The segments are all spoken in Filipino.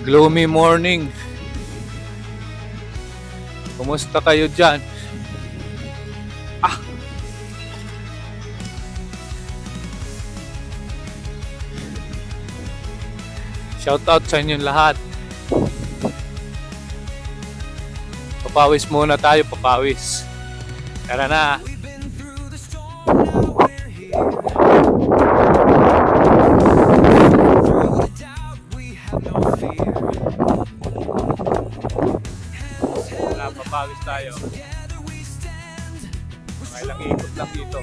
Gloomy morning. Kumusta kayo dyan? Ah! Shout out sa inyong lahat. Papawis muna tayo, papawis. Tara na. Tara, papawis tayo. Mga ilang ikot lang dito.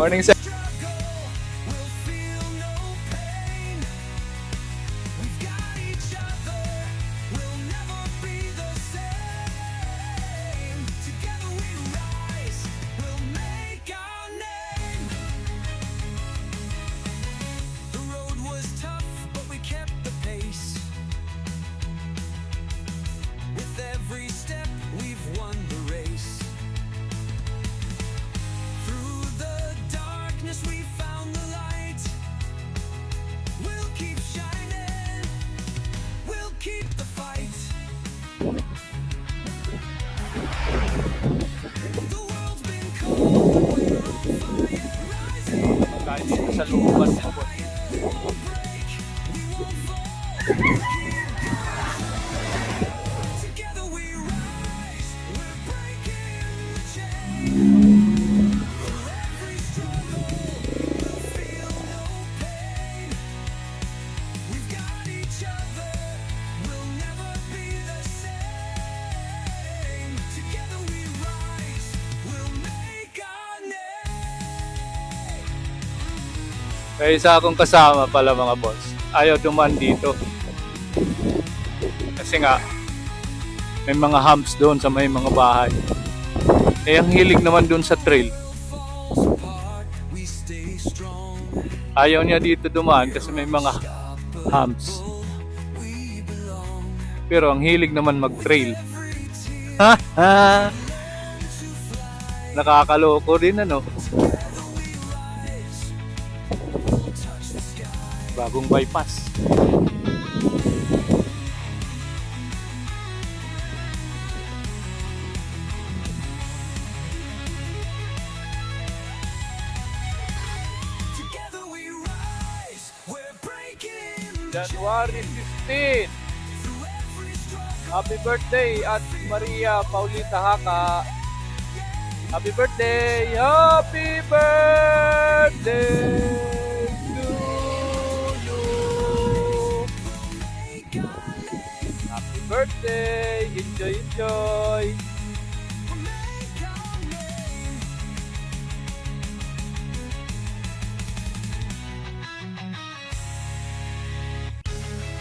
Morning, sir. Tayo dito sa looban ng boss. Kaya isa akong kasama pala mga boss. Ayaw dumaan dito. Kasi nga, may mga humps doon sa may mga bahay. Eh, ang hilig naman doon sa trail. Ayaw niya dito dumaan kasi may mga humps. Pero ang hilig naman mag-trail. Ha? Ha? Nakakaloko din ano. Bagong bypass. January 15. Happy birthday at Maria Paulita Haka. Happy birthday! Happy birthday! Birthday! Enjoy, enjoy!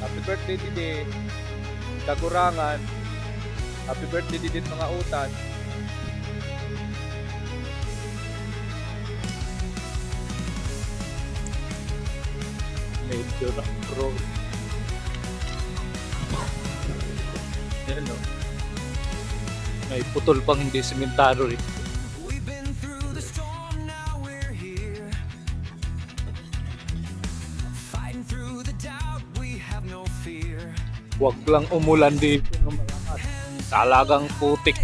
Happy birthday, Didi! Kagurangan! Happy birthday, Didi, mga utan! Medyo na pro. Yan o. May putol pang hindi sementado rin. Huwag lang umulan dito ng malakas. Talagang putik.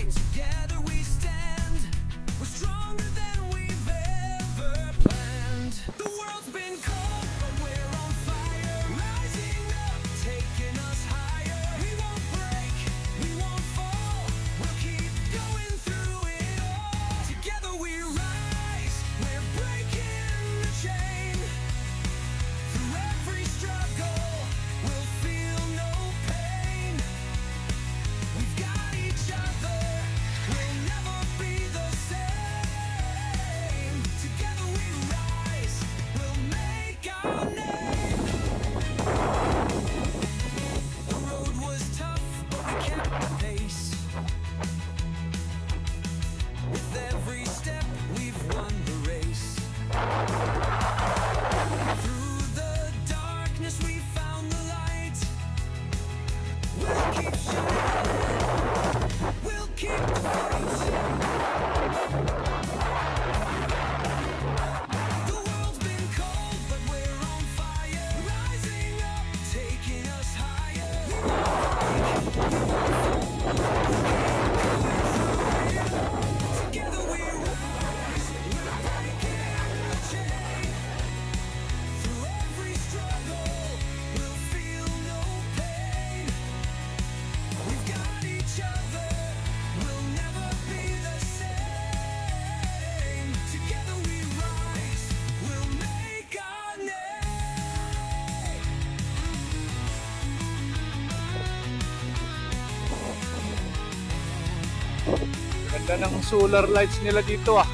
Ganda ng solar lights nila dito ah.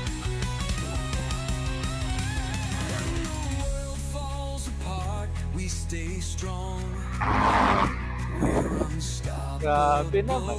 Grabe naman.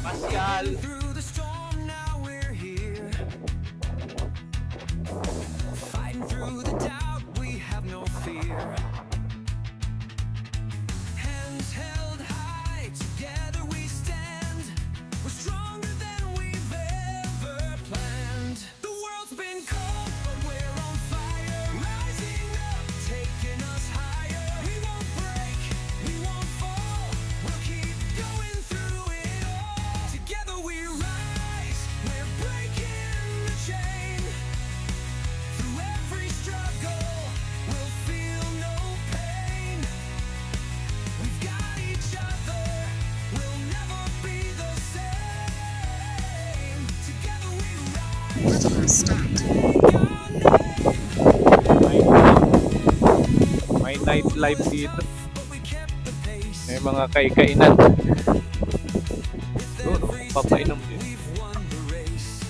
Pasyal. Through the storm, now we're here. Fighting through the doubt, we have no fear. Hands held high, together we stand. We're stronger than we've ever planned. The world's been cold, but we're on fire. Rising up, taking us higher. We won't break, we won't fall. We'll keep going through it all. Together we rise, we're breaking the chain. Through every struggle, we'll feel no pain. We've got each other, we'll never be the same. Together we rise. Little start. May nightlife dito. But we kept the pace. May mga kaikainan. Doon, papainom din. We've won the race.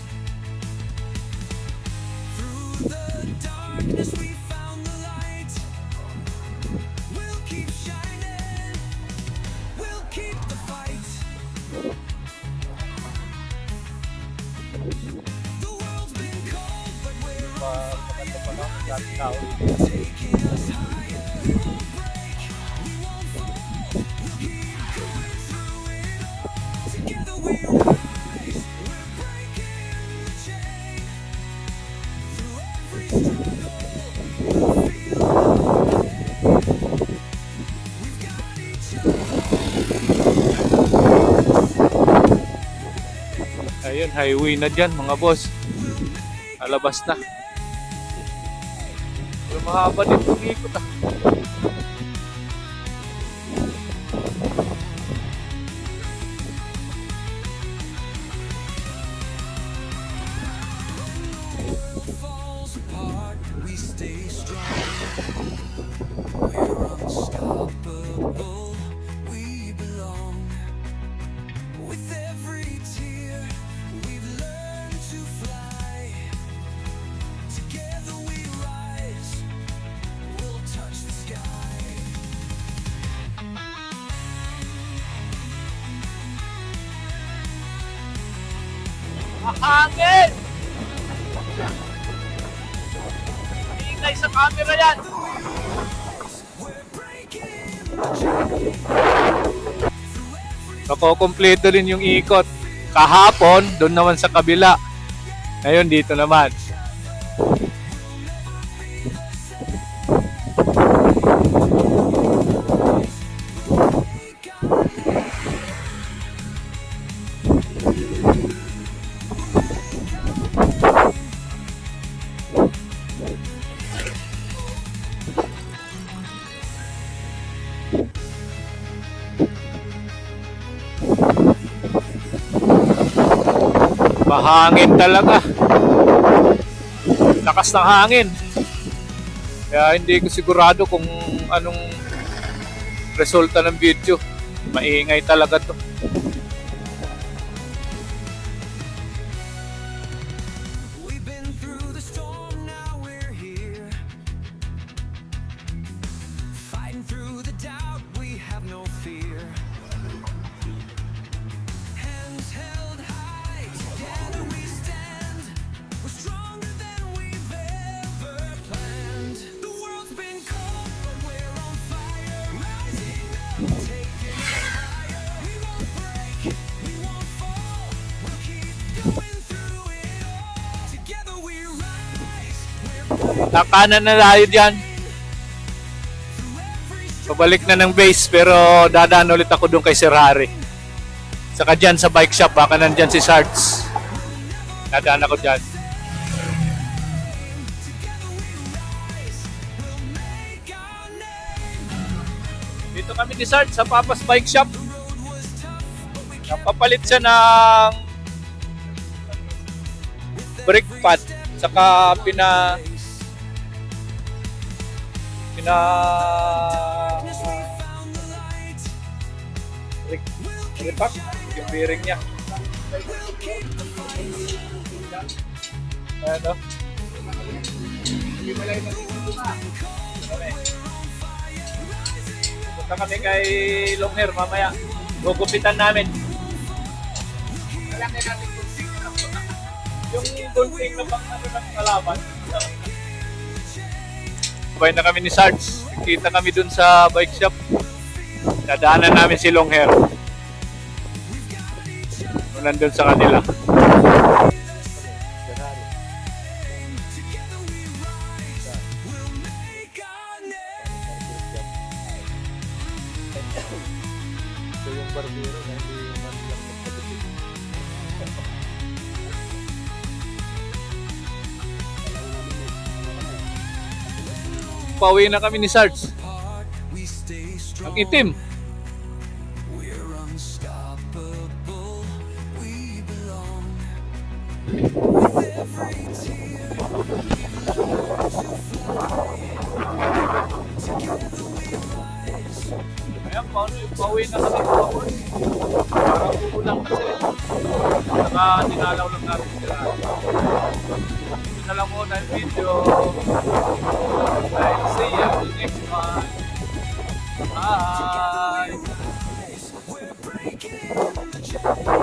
Through the darkness we found the light. We'll keep shining. We'll keep the fight. The world's been cold, but we're on fire. Taking us higher. We won't break, we won't fall. We'll keep going through it all. Together we rise. We're breaking the chain. Through every struggle, we'll feel no pain. We've got each other. Ayun, highway na dyan mga boss. Alabas na. Pero mahaba din itong ikot ah. Falls apart, we stay strong. We're unstoppable. We belong. With every tear, we've learned to fly. Together we rise. We'll touch the sky. Hangin! Ingay sa camera yan! We're breaking Nakokompleto rin yung ikot. Kahapon, doon naman sa kabila. Ngayon, dito naman. Mahangin talaga. Lakas ng hangin. Kaya hindi ko sigurado kung anong resulta ng video. Maingay talaga to. We've been through the storm, now we're here. Fighting through the doubt, we have no fear. Hands held high, together we stand. We're stronger than we've ever planned. The world's been cold, but we're on fire. Rising up, taking it higher. We won't break, we won't fall. We'll keep going through it all. Together we rise. We're Nakanan na tayo dyan. Pabalik na ng base pero dadaan ulit ako doon kay Sir Harry. Saka dyan sa bike shop, baka nandyan si Sarts. Dadaan ako dyan. Dito kami ni Sarts sa Papa's Bike Shop. Napapalit siya ng brake pad. Saka repack yung bearing niya. Ano? Punta kami kay Longhair mamaya. Gugupitan namin. Yung gunting na pang ano ng kalaban. Sabay na kami ni Sarge. Kita kami dun sa bike shop. Dadaanan namin si Longhair. Kung nandun sa kanila. Ito yung barbero na hindi man lang magpapatid. Pauwi na kami ni Sarge. we stay strong. Ang itim. We're unstoppable. We belong. Ayan, pauwi na kami. Parang kukulang kasi. Saka dinalaw lang natin sila. Ito na lang muna yung video. I'll see you in the next one. Bye! We're breaking the chains.